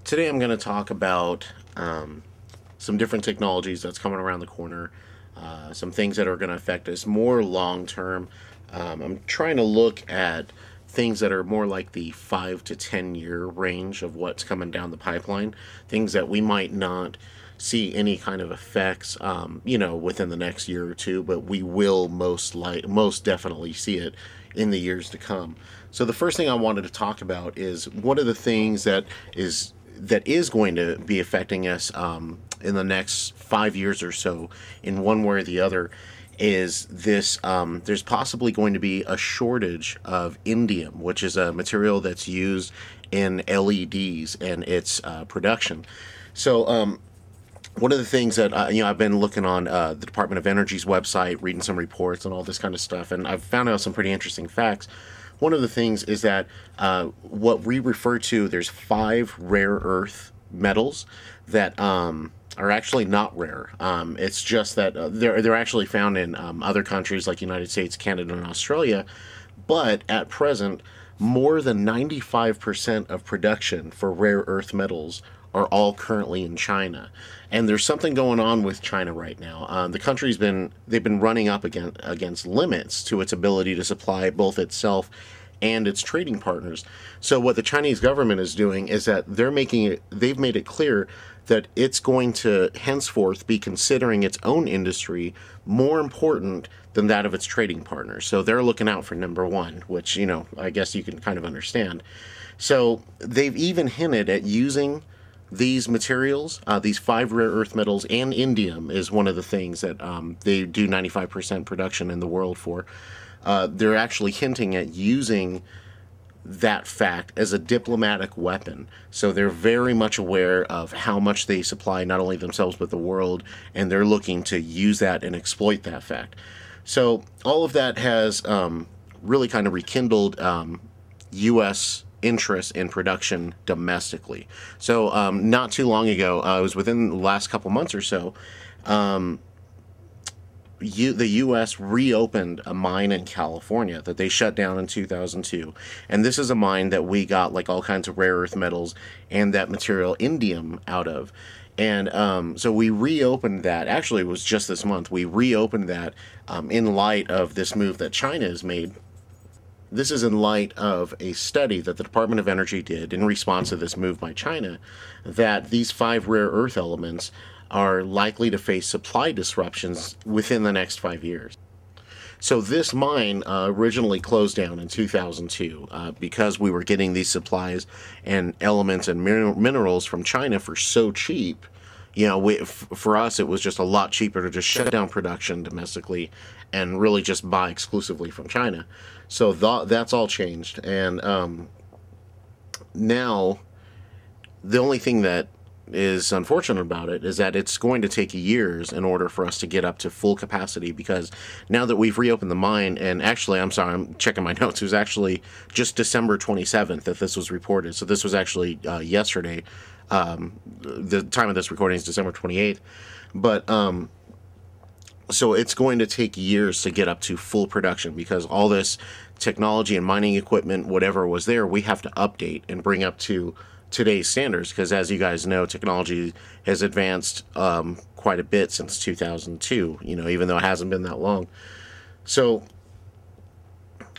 Today I'm going to talk about some different technologies that's coming around the corner, some things that are going to affect us more long term. I'm trying to look at things that are more like the 5 to 10 year range of what's coming down the pipeline, things that we might not see any kind of effects, within the next year or two, but we will most definitely see it in the years to come. So the first thing I wanted to talk about is one of the things that is going to be affecting us in the next 5 years or so, in one way or the other, is this. There's possibly going to be a shortage of indium, which is a material that's used in LEDs and its production. So, one of the things that I've been looking on the Department of Energy's website, reading some reports and all this kind of stuff, and I've found out some pretty interesting facts. One of the things is that what we refer to, there's 5 rare earth metals that are actually not rare. It's just that they're actually found in other countries like United States, Canada, and Australia. But at present, more than 95% of production for rare earth metals are all currently in China, and there's something going on with China right now. The country's they've been running up against limits to its ability to supply both itself and its trading partners. So what the Chinese government is doing is that they've made it clear that it's going to henceforth be considering its own industry more important than that of its trading partners. So they're looking out for number one, which, I guess you can kind of understand. So they've even hinted at using these materials, these 5 rare earth metals, and indium is one of the things that they do 95% production in the world for. They're actually hinting at using that fact as a diplomatic weapon. So they're very much aware of how much they supply not only themselves but the world, and they're looking to use that and exploit that fact. So all of that has really kind of rekindled U.S. interest in production domestically. So not too long ago, it was within the last couple months or so, the U.S. reopened a mine in California that they shut down in 2002. And this is a mine that we got like all kinds of rare earth metals and that material indium out of. And so we reopened that. Actually, it was just this month. We reopened that in light of this move that China has made. This is in light of a study that the Department of Energy did in response to this move by China, that these 5 rare earth elements are likely to face supply disruptions within the next 5 years. So this mine originally closed down in 2002 because we were getting these supplies and elements and minerals from China for so cheap. For us, it was just a lot cheaper to just shut down production domestically and really just buy exclusively from China. So that's all changed. And now, the only thing that is unfortunate about it is that it's going to take years in order for us to get up to full capacity, because now that we've reopened the mine, and actually, I'm sorry, I'm checking my notes, it was actually just December 27th that this was reported. So this was actually yesterday. The time of this recording is December 28th. But so it's going to take years to get up to full production, because all this technology and mining equipment, whatever was there, we have to update and bring up to today's standards, because as you guys know, technology has advanced quite a bit since 2002, even though it hasn't been that long. So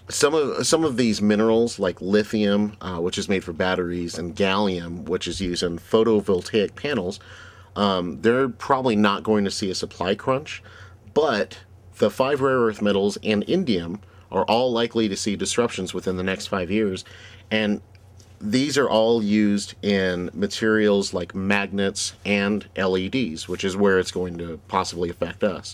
some of these minerals, like lithium, which is made for batteries, and gallium, which is used in photovoltaic panels, they're probably not going to see a supply crunch. But the 5 rare earth metals and indium are all likely to see disruptions within the next 5 years. And these are all used in materials like magnets and LEDs, which is where it's going to possibly affect us.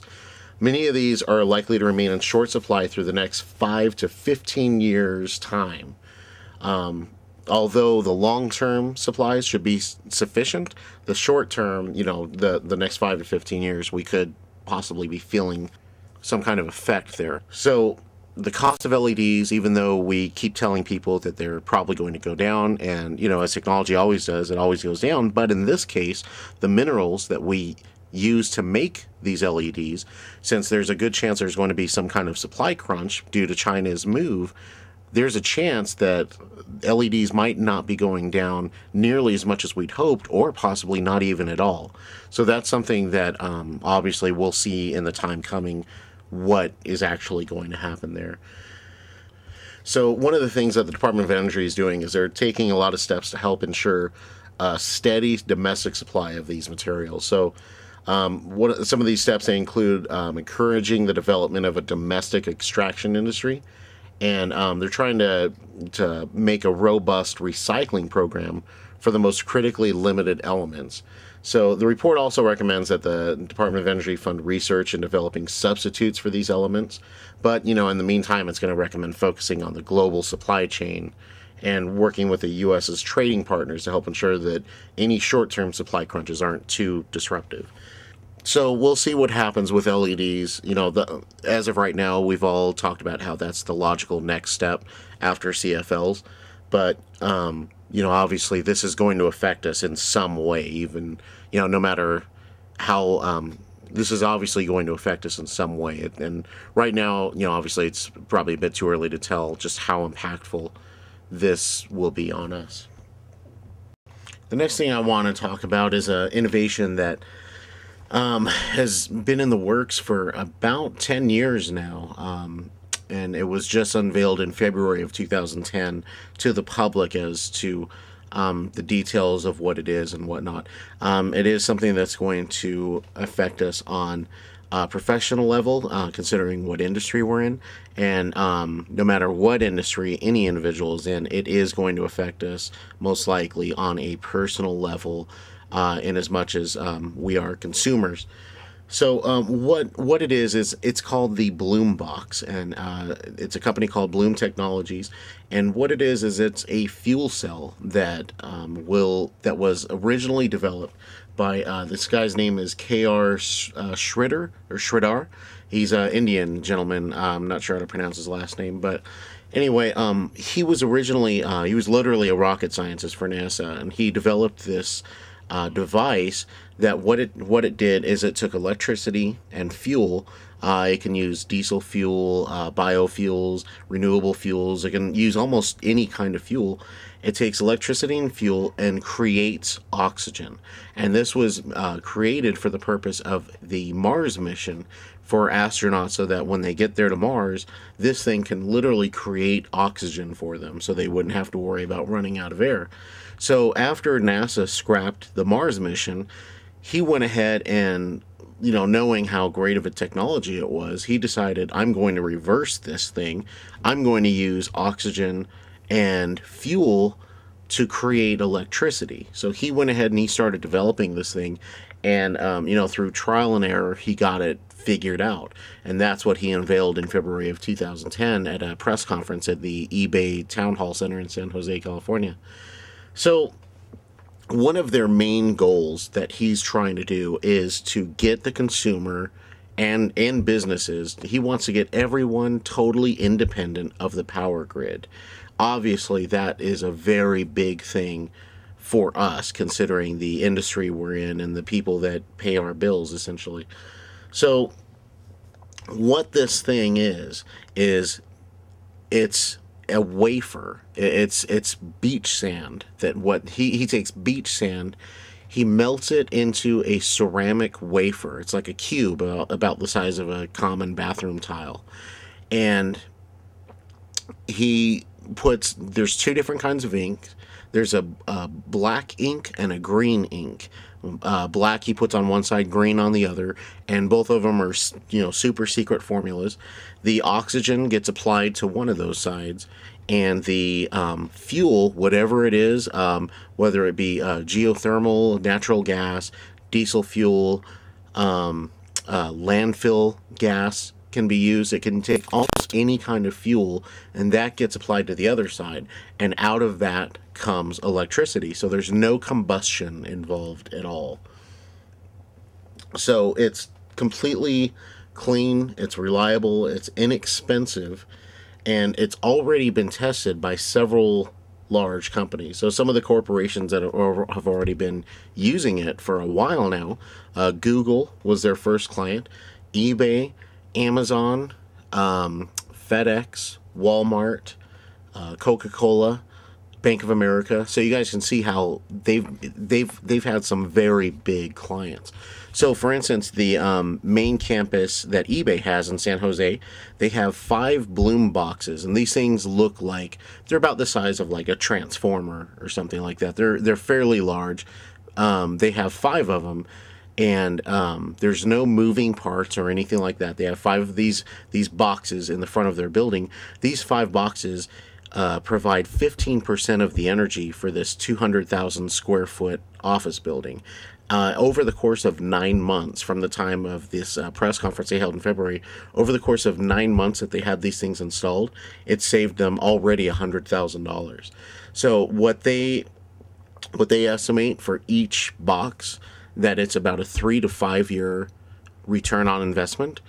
Many of these are likely to remain in short supply through the next 5 to 15 years' time. Although the long-term supplies should be sufficient, the short-term, the next 5 to 15 years, we could possibly be feeling some kind of effect there. So the cost of LEDs, even though we keep telling people that they're probably going to go down, and as technology always does, it always goes down, but in this case, the minerals that we use to make these LEDs, since there's a good chance there's going to be some kind of supply crunch due to China's move, there's a chance that LEDs might not be going down nearly as much as we'd hoped, or possibly not even at all. So that's something that obviously we'll see in the time coming what is actually going to happen there. So one of the things that the Department of Energy is doing is they're taking a lot of steps to help ensure a steady domestic supply of these materials. So some of these steps, they include encouraging the development of a domestic extraction industry, and they're trying to make a robust recycling program for the most critically limited elements. So the report also recommends that the Department of Energy fund research in developing substitutes for these elements, but in the meantime, it's going to recommend focusing on the global supply chain and working with the U.S.'s trading partners to help ensure that any short-term supply crunches aren't too disruptive. So we'll see what happens with LEDs. As of right now, we've all talked about how that's the logical next step after CFLs. But, obviously this is going to affect us in some way, even, no matter how, this is obviously going to affect us in some way. And right now, obviously it's probably a bit too early to tell just how impactful this will be on us. The next thing I want to talk about is an innovation that has been in the works for about 10 years now, and it was just unveiled in February of 2010 to the public as to the details of what it is and whatnot. It is something that's going to affect us on a professional level, considering what industry we're in, and no matter what industry any individual is in, it is going to affect us most likely on a personal level, in as much as we are consumers. So what it is it's called the Bloom Box, and it's a company called Bloom Technologies. And what it is it's a fuel cell that was originally developed by this guy's name is K.R. Sridhar. He's an Indian gentleman. I'm not sure how to pronounce his last name, but anyway, he was originally he was literally a rocket scientist for NASA, and he developed this device that what it did is it took electricity and fuel. It can use diesel fuel, biofuels, renewable fuels. It can use almost any kind of fuel. It takes electricity and fuel and creates oxygen. And this was created for the purpose of the Mars mission for astronauts, so that when they get there to Mars, this thing can literally create oxygen for them, so they wouldn't have to worry about running out of air. So after NASA scrapped the Mars mission, he went ahead and, knowing how great of a technology it was, he decided, I'm going to reverse this thing. I'm going to use oxygen and fuel to create electricity. So he went ahead and he started developing this thing, and through trial and error, he got it figured out. And that's what he unveiled in February of 2010 at a press conference at the eBay Town Hall Center in San Jose, California. So one of their main goals that he's trying to do is to get the consumer and businesses, he wants to get everyone totally independent of the power grid. Obviously, that is a very big thing for us, considering the industry we're in and the people that pay our bills, essentially. So what this thing is it's a wafer. It's beach sand. That what he takes beach sand, he melts it into a ceramic wafer. It's like a cube, about the size of a common bathroom tile. And there's two different kinds of ink. There's a black ink and a green ink. Black he puts on one side, green on the other, and both of them are, super secret formulas. The oxygen gets applied to one of those sides, and the fuel, whatever it is, whether it be geothermal, natural gas, diesel fuel, landfill gas, can be used. It can take almost any kind of fuel, and that gets applied to the other side, and out of that comes electricity. So there's no combustion involved at all. So it's completely clean, it's reliable, it's inexpensive, and it's already been tested by several large companies. So some of the corporations that have already been using it for a while now, Google was their first client, eBay, Amazon, FedEx, Walmart, Coca-Cola, Bank of America. So you guys can see how they've had some very big clients. So, for instance, the main campus that eBay has in San Jose, they have 5 Bloom boxes, and these things look like they're about the size of like a transformer or something like that. They're fairly large. They have 5 of them, and there's no moving parts or anything like that. They have 5 of these boxes in the front of their building. These 5 boxes provide 15% of the energy for this 200,000 square foot office building. Over the course of 9 months from the time of this press conference they held in February, over the course of 9 months that they had these things installed, it saved them already $100,000. So what they estimate for each box, that it's about a 3 to 5 year return on investment.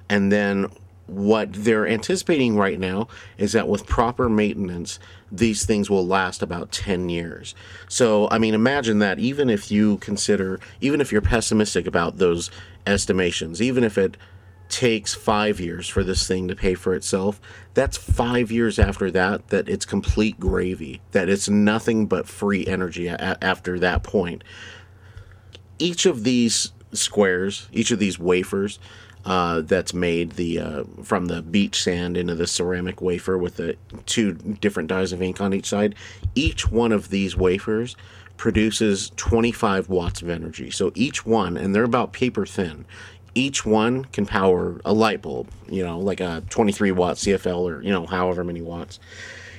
And then what they're anticipating right now is that with proper maintenance, these things will last about 10 years. So, I mean, imagine that even if you consider, even if you're pessimistic about those estimations, even if it takes 5 years for this thing to pay for itself, that's 5 years after that, that it's complete gravy, that it's nothing but free energy after that point. Each of these squares, each of these wafers, that's made from the beach sand into the ceramic wafer with the 2 different dyes of ink on each side. Each one of these wafers produces 25 watts of energy. So each one, and they're about paper thin, each one can power a light bulb, like a 23 watt CFL or, however many watts.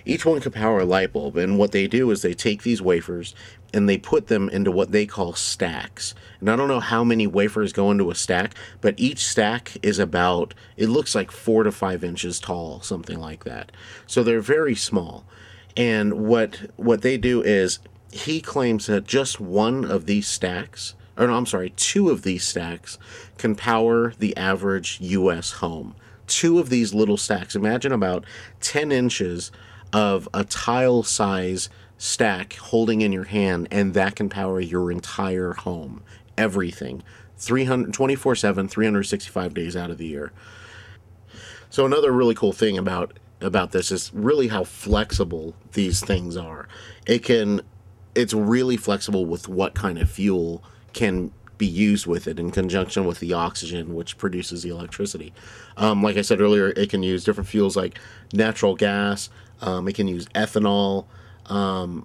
Each one can power a light bulb, and what they do is they take these wafers and they put them into what they call stacks. And I don't know how many wafers go into a stack, but each stack is about, it looks like 4 to 5 inches tall, something like that. So they're very small. And what they do is, he claims that just one of these stacks, or no, I'm sorry, 2 of these stacks can power the average US home. 2 of these little stacks, imagine about 10 inches of a tile size stack holding in your hand, and that can power your entire home, everything, 24/7, 365 days out of the year. So another really cool thing about this is really how flexible these things are. It's really flexible with what kind of fuel can be used with it in conjunction with the oxygen which produces the electricity. Like I said earlier, it can use different fuels like natural gas. It can use ethanol. And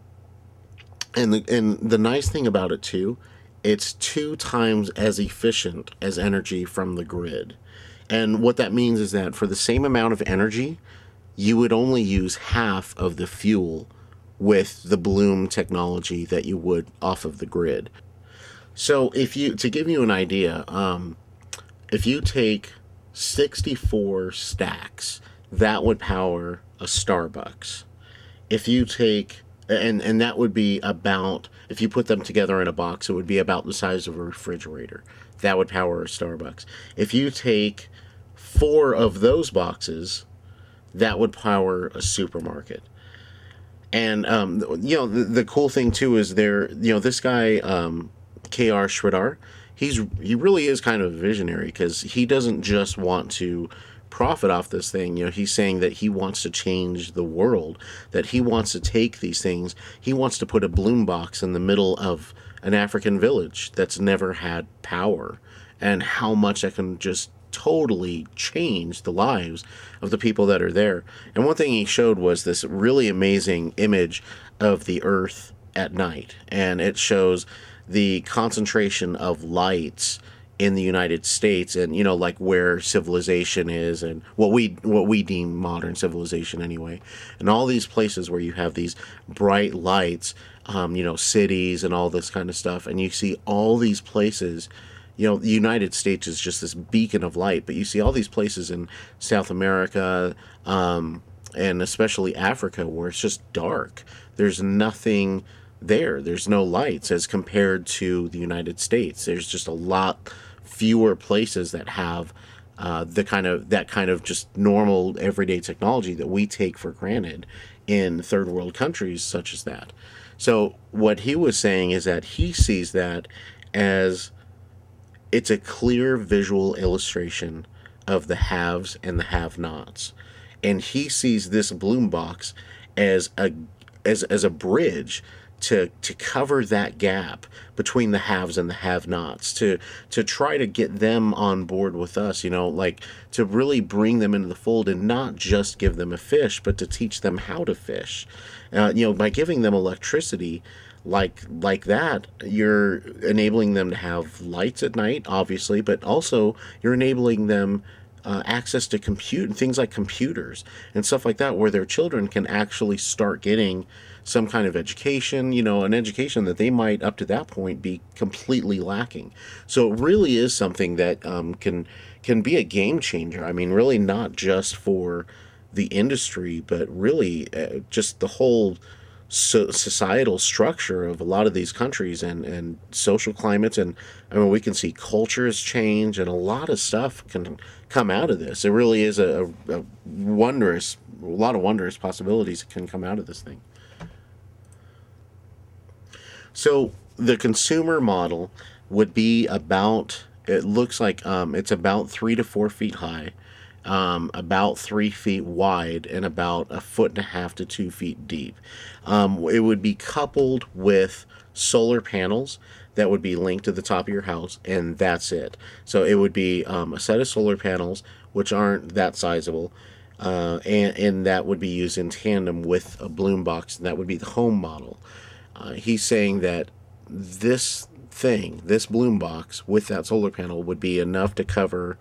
the nice thing about it too, it's 2 times as efficient as energy from the grid. And what that means is that for the same amount of energy, you would only use half of the fuel with the Bloom technology that you would off of the grid. So to give you an idea, if you take 64 stacks, that would power a Starbucks. If you take, and that would be about, if you put them together in a box, it would be about the size of a refrigerator. That would power a Starbucks. If you take 4 of those boxes, that would power a supermarket. And, the cool thing too is this guy, K.R. Sridhar, he really is kind of a visionary, because he doesn't just want to profit off this thing. He's saying that he wants to change the world, that he wants to take these things, he wants to put a Bloom box in the middle of an African village that's never had power, and how much that can just totally change the lives of the people that are there. And one thing he showed was this really amazing image of the Earth at night, and it shows the concentration of lights in the United States, and like where civilization is, and what we deem modern civilization anyway, and all these places where you have these bright lights, cities and all this kind of stuff, and you see all these places. The United States is just this beacon of light, but you see all these places in South America, and especially Africa, where it's just dark. There's nothing there. There's no lights as compared to the United States. There's just a lot fewer places that have that kind of just normal everyday technology that we take for granted in third world countries such as that. So what he was saying is that he sees that as it's a clear visual illustration of the haves and the have-nots. And he sees this Bloom box as a bridge to cover that gap between the haves and the have-nots, to try to get them on board with us, like to really bring them into the fold and not just give them a fish, but to teach them how to fish. By giving them electricity like that, you're enabling them to have lights at night, obviously, but also you're enabling them access to things like computers and stuff like that, where their children can actually start getting some kind of education, an education that they might up to that point be completely lacking. So it really is something that can be a game changer. I mean, really not just for the industry, but really just the whole societal structure of a lot of these countries and social climates. And I mean, we can see cultures change, and a lot of stuff can come out of this. It really is a lot of wondrous possibilities that can come out of this thing. So the consumer model would be it looks like it's about 3 to 4 feet high, about 3 feet wide, and about 1.5 to 2 feet deep. It would be coupled with solar panels that would be linked to the top of your house, and that's it. So it would be a set of solar panels, which aren't that sizable, and that would be used in tandem with a bloom box, and that would be the home model. He's saying that this bloom box with that solar panel would be enough to cover,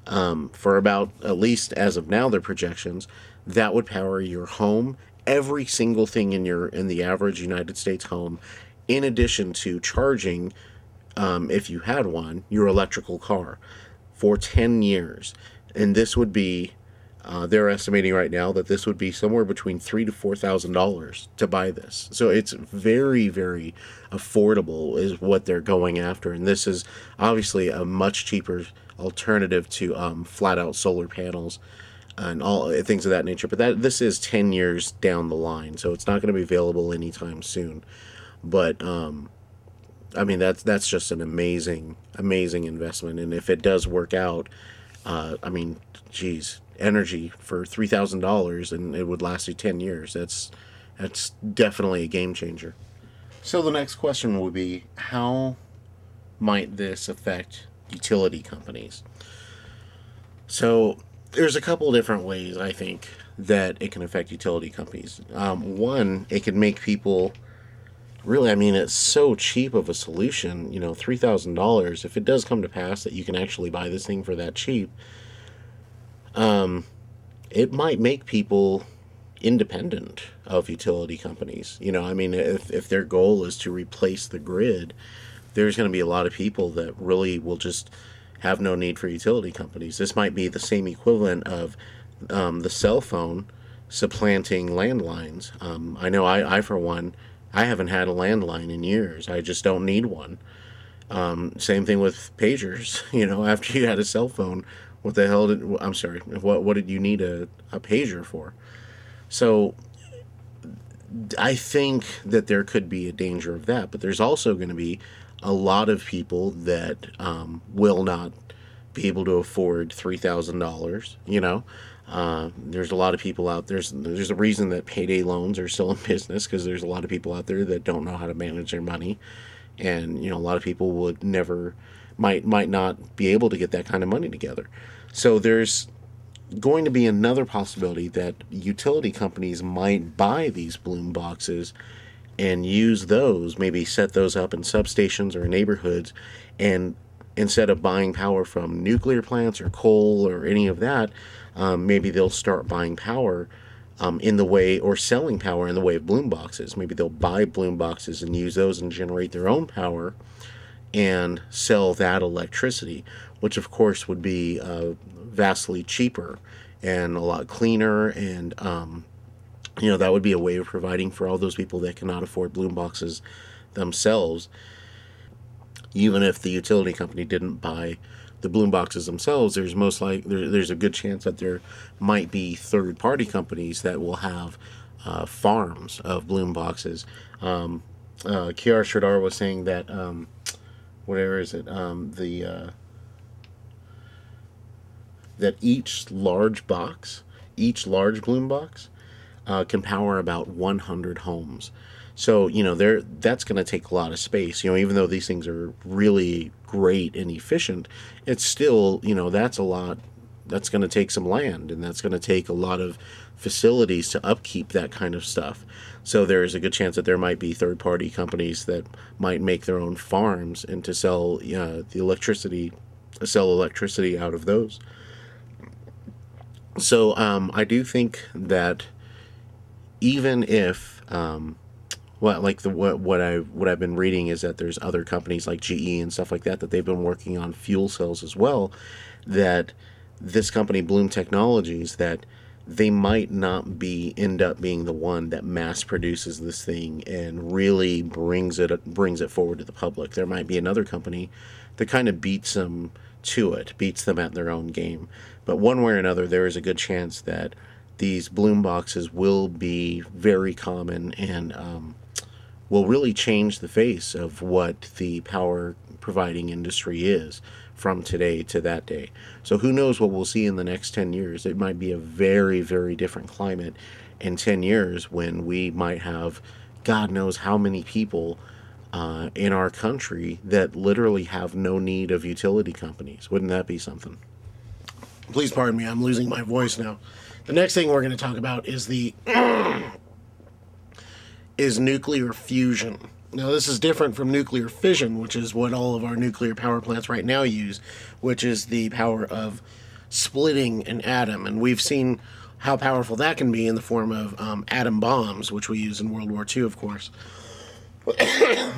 for about, at least as of now, their projections, that would power your home, every single thing in the average United States home, in addition to charging, if you had one, your electrical car for 10 years. And this would be, they're estimating right now that this would be somewhere between $3,000 to $4,000 to buy this. So it's very, very affordable is what they're going after. And this is obviously a much cheaper alternative to flat out solar panels and all things of that nature. But this is 10 years down the line, so it's not going to be available anytime soon. But I mean, that's just an amazing investment. And if it does work out, I mean, geez, energy for $3,000 and it would last you 10 years. That's definitely a game changer. So the next question would be, how might this affect utility companies? So there's a couple of different ways I think that it can affect utility companies. One, it can make people really, I mean, it's so cheap of a solution, $3,000. If it does come to pass that you can actually buy this thing for that cheap, it might make people independent of utility companies. I mean, if their goal is to replace the grid, there's going to be a lot of people that really will just have no need for utility companies. This might be the same equivalent of the cell phone supplanting landlines. I know I for one, I haven't had a landline in years. I just don't need one. Same thing with pagers. After you had a cell phone, what the hell I'm sorry, what did you need a pager for? So I think that there could be a danger of that, but there's also going to be a lot of people that will not be able to afford $3,000. There's a lot of people out there. There's a reason that payday loans are still in business, because there's a lot of people out there that don't know how to manage their money, and a lot of people would never might not be able to get that kind of money together. So there's going to be another possibility that utility companies might buy these bloom boxes and use those, maybe set those up in substations or neighborhoods, and instead of buying power from nuclear plants or coal or any of that, maybe they'll start buying power in the way, or selling power in the way of bloom boxes. Maybe they'll buy bloom boxes and use those and generate their own power and sell that electricity, which of course would be vastly cheaper and a lot cleaner. And that would be a way of providing for all those people that cannot afford bloom boxes themselves. Even if the utility company didn't buy the bloom boxes themselves, there's a good chance that there might be third-party companies that will have farms of bloom boxes. Kiara Shradar was saying that whatever is it, that each large bloom box can power about 100 homes. So, that's going to take a lot of space. Even though these things are really great and efficient, it's still, that's a lot. That's going to take some land, and that's going to take a lot of facilities to upkeep that kind of stuff. So there is a good chance that there might be third-party companies that might make their own farms and to sell sell electricity out of those. So I do think that even if what I've been reading is that there's other companies like GE and stuff like that they've been working on fuel cells as well, that this company Bloom Technologies, that they might not end up being the one that mass produces this thing and really brings it forward to the public. There might be another company that kind of beats them at their own game. But one way or another, there is a good chance that these Bloom boxes will be very common and will really change the face of what the power providing industry is from today to that day. So who knows what we'll see in the next 10 years. It might be a very, very different climate in 10 years when we might have God knows how many people in our country that literally have no need of utility companies. Wouldn't that be something? Please pardon me, I'm losing my voice now. The next thing we're going to talk about is is nuclear fusion. Now, this is different from nuclear fission, which is what all of our nuclear power plants right now use, which is the power of splitting an atom. And we've seen how powerful that can be in the form of atom bombs, which we use in World War II, of course.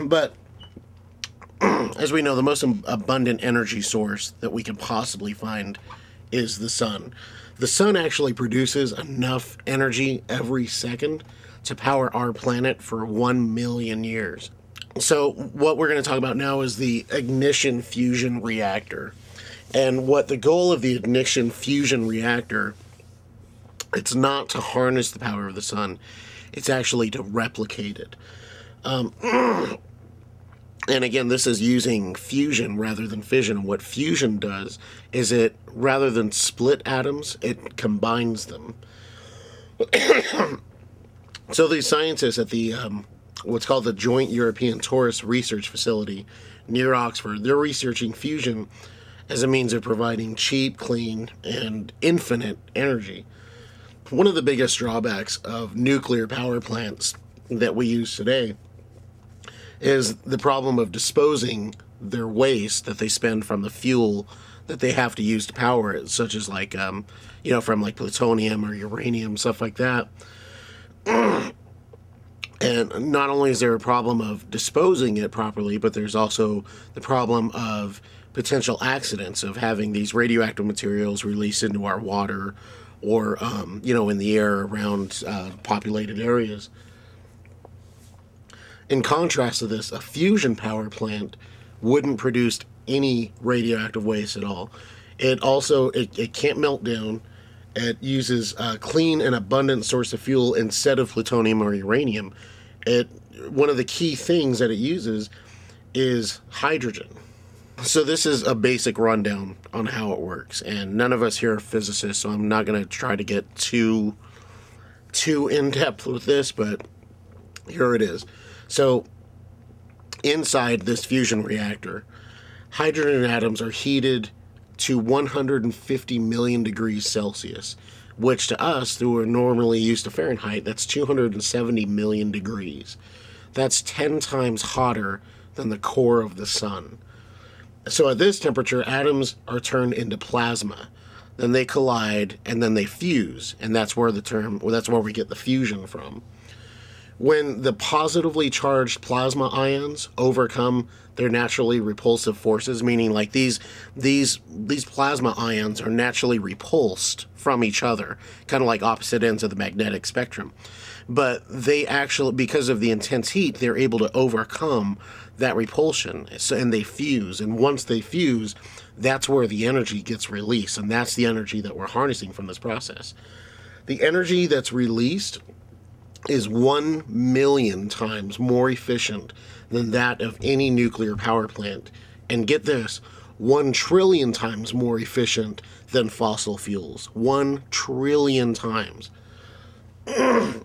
But as we know, the most abundant energy source that we can possibly find is the sun. The sun actually produces enough energy every second to power our planet for 1 million years. So what we're going to talk about now is the ignition fusion reactor. And what the goal of the ignition fusion reactor, it's not to harness the power of the sun, it's actually to replicate it. And again, this is using fusion rather than fission. What fusion does is it, rather than split atoms, it combines them. So these scientists at the what's called the Joint European Torus Research Facility near Oxford, they're researching fusion as a means of providing cheap, clean, and infinite energy. One of the biggest drawbacks of nuclear power plants that we use today is the problem of disposing their waste that they spend from the fuel that they have to use to power it, such as like, from like plutonium or uranium, stuff like that. And not only is there a problem of disposing it properly, but there's also the problem of potential accidents of having these radioactive materials released into our water or, in the air around populated areas. In contrast to this, a fusion power plant wouldn't produce any radioactive waste at all. It also, it can't melt down. It uses a clean and abundant source of fuel instead of plutonium or uranium. One of the key things that it uses is hydrogen. So this is a basic rundown on how it works. And none of us here are physicists, so I'm not going to try to get too in-depth with this, but here it is. So inside this fusion reactor, hydrogen atoms are heated to 150 million degrees Celsius, which to us, who are normally used to Fahrenheit, that's 270 million degrees. That's 10 times hotter than the core of the sun. So at this temperature, atoms are turned into plasma. Then they collide, and then they fuse, and that's where we get the fusion from. When the positively charged plasma ions overcome their naturally repulsive forces, meaning like these plasma ions are naturally repulsed from each other, kind of like opposite ends of the magnetic spectrum. But they actually, because of the intense heat, they're able to overcome that repulsion, and they fuse. And once they fuse, that's where the energy gets released, and that's the energy that we're harnessing from this process. The energy that's released is 1 million times more efficient than that of any nuclear power plant. And get this, 1 trillion times more efficient than fossil fuels. 1 trillion times.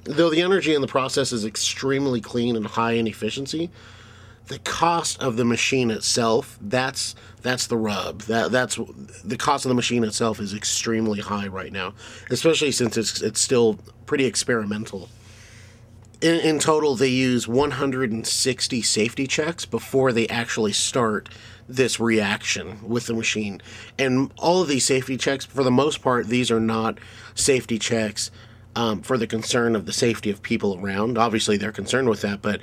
though the energy in the process is extremely clean and high in efficiency, the cost of the machine itself, that's the rub. That's the cost of the machine itself is extremely high right now, especially since it's still pretty experimental. In total, they use 160 safety checks before they actually start this reaction with the machine. And all of these safety checks, for the most part, these are not safety checks for the concern of the safety of people around. Obviously, they're concerned with that, but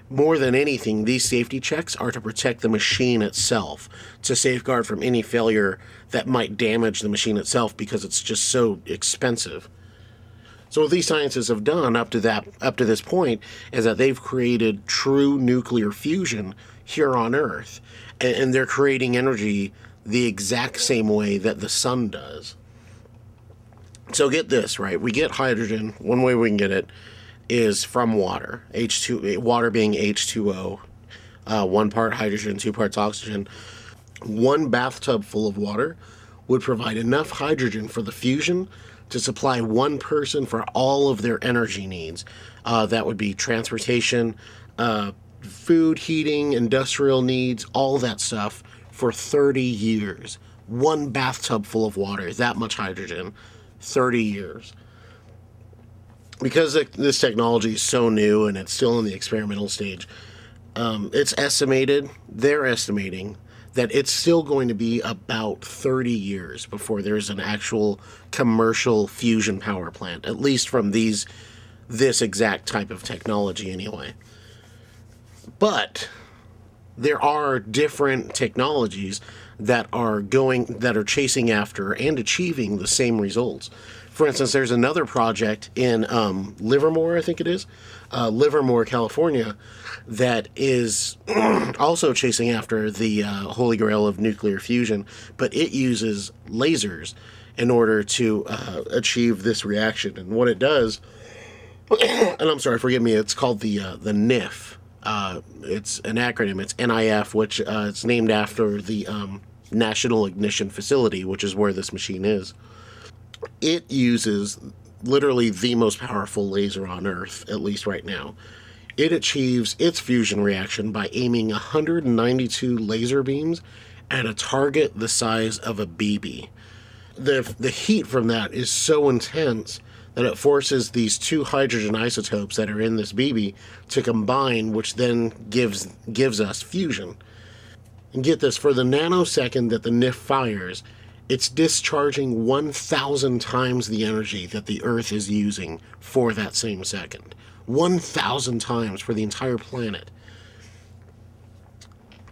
more than anything, these safety checks are to protect the machine itself, to safeguard from any failure that might damage the machine itself because it's just so expensive. So what these scientists have done up to this point is that they've created true nuclear fusion here on Earth, and they're creating energy the exact same way that the sun does. So get this, right? We get hydrogen. One way we can get it is from water. Water being H2O, 1 part hydrogen, 2 parts oxygen. 1 bathtub full of water would provide enough hydrogen for the fusion to supply 1 person for all of their energy needs. That would be transportation, food, heating, industrial needs, all that stuff for 30 years. 1 bathtub full of water, that much hydrogen, 30 years. Because this technology is so new and it's still in the experimental stage, they're estimating that it's still going to be about 30 years before there's an actual commercial fusion power plant, at least from this exact type of technology anyway. But there are different technologies that are chasing after and achieving the same results. For instance, there's another project in Livermore, I think it is, Livermore, California, that is also chasing after the holy grail of nuclear fusion, but it uses lasers in order to achieve this reaction. And what it does, and I'm sorry, forgive me, it's called the NIF. It's an acronym. It's NIF, which it's named after the National Ignition Facility, which is where this machine is. It uses literally the most powerful laser on Earth, at least right now. It achieves its fusion reaction by aiming 192 laser beams at a target the size of a BB. The heat from that is so intense that it forces these 2 hydrogen isotopes that are in this BB to combine, which then gives us fusion. And get this, for the nanosecond that the NIF fires, it's discharging 1,000 times the energy that the Earth is using for that same second. 1,000 times for the entire planet.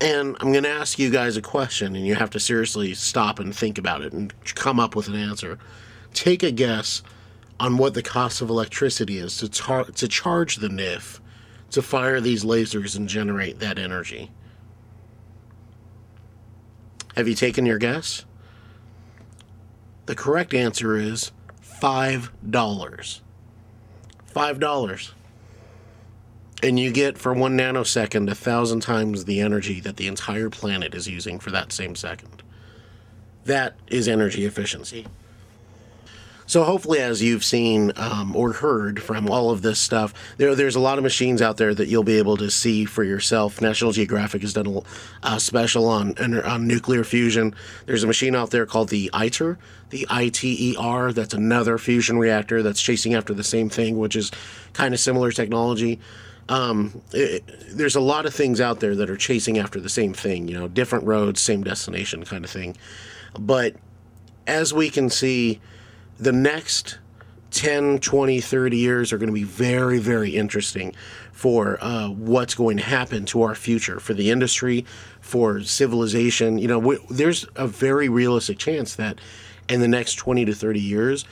And I'm going to ask you guys a question, and you have to seriously stop and think about it and come up with an answer. Take a guess on what the cost of electricity is to charge the NIF to fire these lasers and generate that energy. Have you taken your guess? The correct answer is $5. $5. And you get, for 1 nanosecond, 1,000 times the energy that the entire planet is using for that same second. That is energy efficiency. So hopefully, as you've seen or heard from all of this stuff, there's a lot of machines out there that you'll be able to see for yourself. National Geographic has done a special on nuclear fusion. There's a machine out there called the ITER, the ITER. That's another fusion reactor that's chasing after the same thing, which is kind of similar technology. There's a lot of things out there that are chasing after the same thing, different roads, same destination kind of thing. But as we can see, the next 10, 20, 30 years are going to be very, very interesting for what's going to happen to our future, for the industry, for civilization. There's a very realistic chance that in the next 20 to 30 years,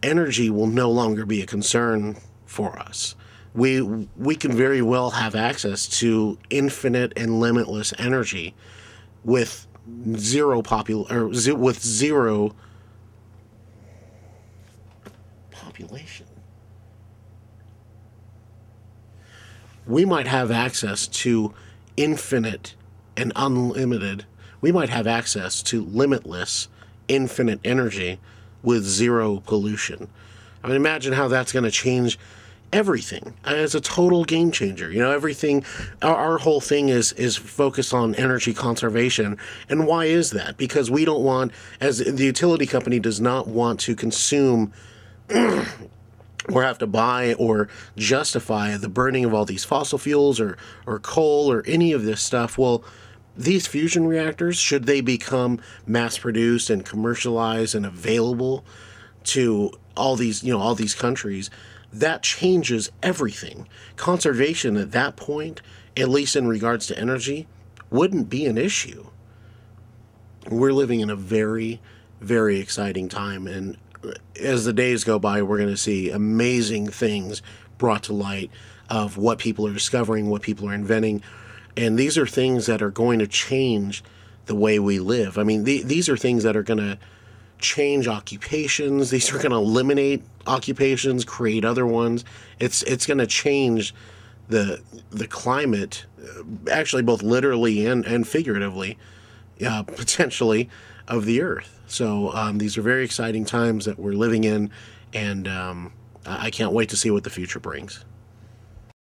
energy will no longer be a concern for us. We can very well have access to infinite and limitless energy with zero population. We might have access to infinite and unlimited. We might have access to limitless, infinite energy with zero pollution. I mean, imagine how that's going to change everything. It's a total game changer. You know, everything, our whole thing is focused on energy conservation. And why is that? Because we don't want, as the utility company does not want to consume or have to buy or justify the burning of all these fossil fuels or coal or any of this stuff. Well, these fusion reactors, should they become mass produced and commercialized and available to all these, all these countries, that changes everything. Conservation at that point, at least in regards to energy, wouldn't be an issue. We're living in a very, very exciting time, and as the days go by, we're going to see amazing things brought to light of what people are discovering, what people are inventing, and these are things that are going to change the way we live. I mean, these are things that are going to change occupations. These are going to eliminate occupations, create other ones. It's going to change the climate, actually both literally and figuratively, potentially, of the earth. So these are very exciting times that we're living in, and I can't wait to see what the future brings.